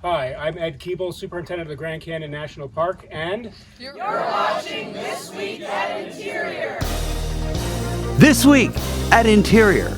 Hi, I'm Ed Keeble, Superintendent of the Grand Canyon National Park, and You're watching This Week at Interior. This week at Interior.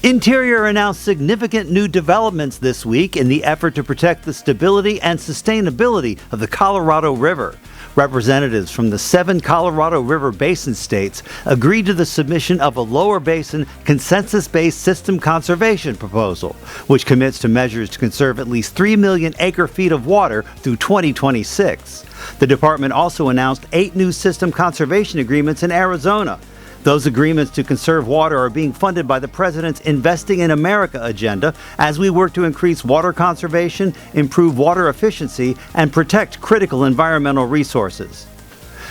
Interior announced significant new developments this week in the effort to protect the stability and sustainability of the Colorado River. Representatives from the 7 Colorado River Basin states agreed to the submission of a lower basin consensus-based system conservation proposal, which commits to measures to conserve at least 3 million acre-feet of water through 2026. The department also announced 8 new system conservation agreements in Arizona. Those agreements to conserve water are being funded by the President's Investing in America agenda as we work to increase water conservation, improve water efficiency, and protect critical environmental resources.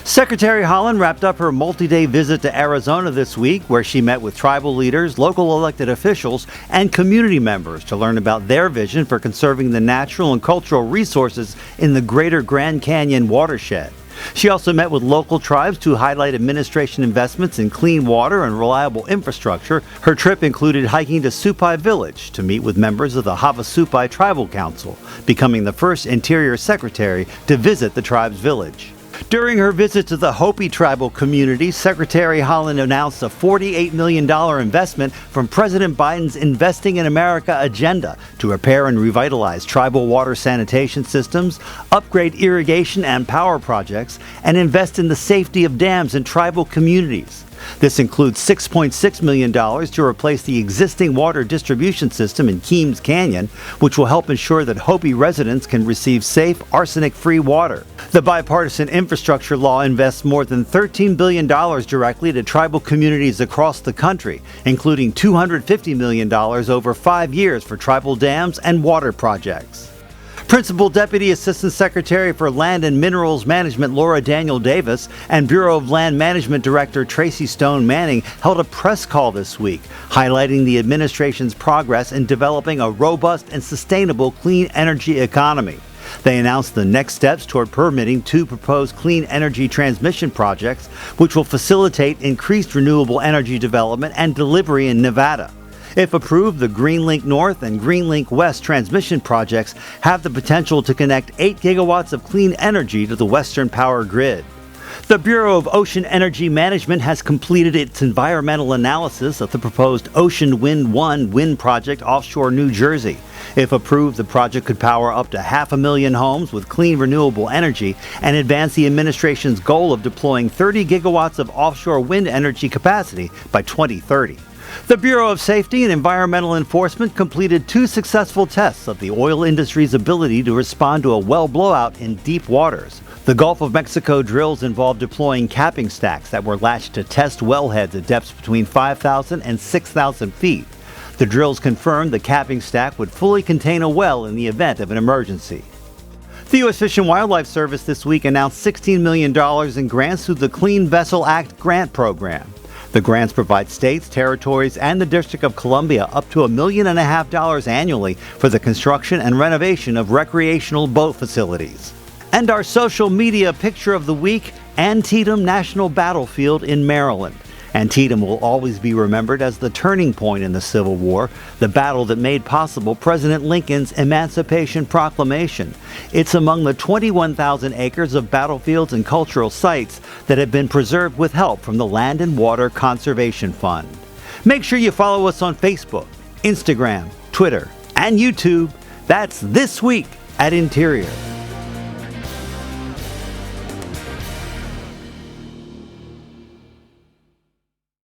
Secretary Haaland wrapped up her multi-day visit to Arizona this week, where she met with tribal leaders, local elected officials, and community members to learn about their vision for conserving the natural and cultural resources in the greater Grand Canyon watershed. She also met with local tribes to highlight administration investments in clean water and reliable infrastructure. Her trip included hiking to Supai Village to meet with members of the Havasupai Tribal Council, becoming the first Interior Secretary to visit the tribe's village. During her visit to the Hopi tribal community, Secretary Haaland announced a $48 million investment from President Biden's Investing in America agenda to repair and revitalize tribal water sanitation systems, upgrade irrigation and power projects, and invest in the safety of dams in tribal communities. This includes $6.6 million to replace the existing water distribution system in Keams Canyon, which will help ensure that Hopi residents can receive safe, arsenic-free water. The bipartisan infrastructure law invests more than $13 billion directly to tribal communities across the country, including $250 million over 5 years for tribal dams and water projects. Principal Deputy Assistant Secretary for Land and Minerals Management Laura Daniel Davis and Bureau of Land Management Director Tracy Stone Manning held a press call this week, highlighting the administration's progress in developing a robust and sustainable clean energy economy. They announced the next steps toward permitting 2 proposed clean energy transmission projects, which will facilitate increased renewable energy development and delivery in Nevada. If approved, the GreenLink North and GreenLink West transmission projects have the potential to connect 8 gigawatts of clean energy to the Western power grid. The Bureau of Ocean Energy Management has completed its environmental analysis of the proposed Ocean Wind 1 wind project offshore New Jersey. If approved, the project could power up to 500,000 homes with clean renewable energy and advance the administration's goal of deploying 30 gigawatts of offshore wind energy capacity by 2030. The Bureau of Safety and Environmental Enforcement completed 2 successful tests of the oil industry's ability to respond to a well blowout in deep waters. The Gulf of Mexico drills involved deploying capping stacks that were latched to test wellheads at depths between 5,000 and 6,000 feet. The drills confirmed the capping stack would fully contain a well in the event of an emergency. The U.S. Fish and Wildlife Service this week announced $16 million in grants through the Clean Vessel Act grant program. The grants provide states, territories, and the District of Columbia up to $1.5 million annually for the construction and renovation of recreational boat facilities. And our social media picture of the week, Antietam National Battlefield in Maryland. Antietam will always be remembered as the turning point in the Civil War, the battle that made possible President Lincoln's Emancipation Proclamation. It's among the 21,000 acres of battlefields and cultural sites that have been preserved with help from the Land and Water Conservation Fund. Make sure you follow us on Facebook, Instagram, Twitter, and YouTube. That's This Week at Interior.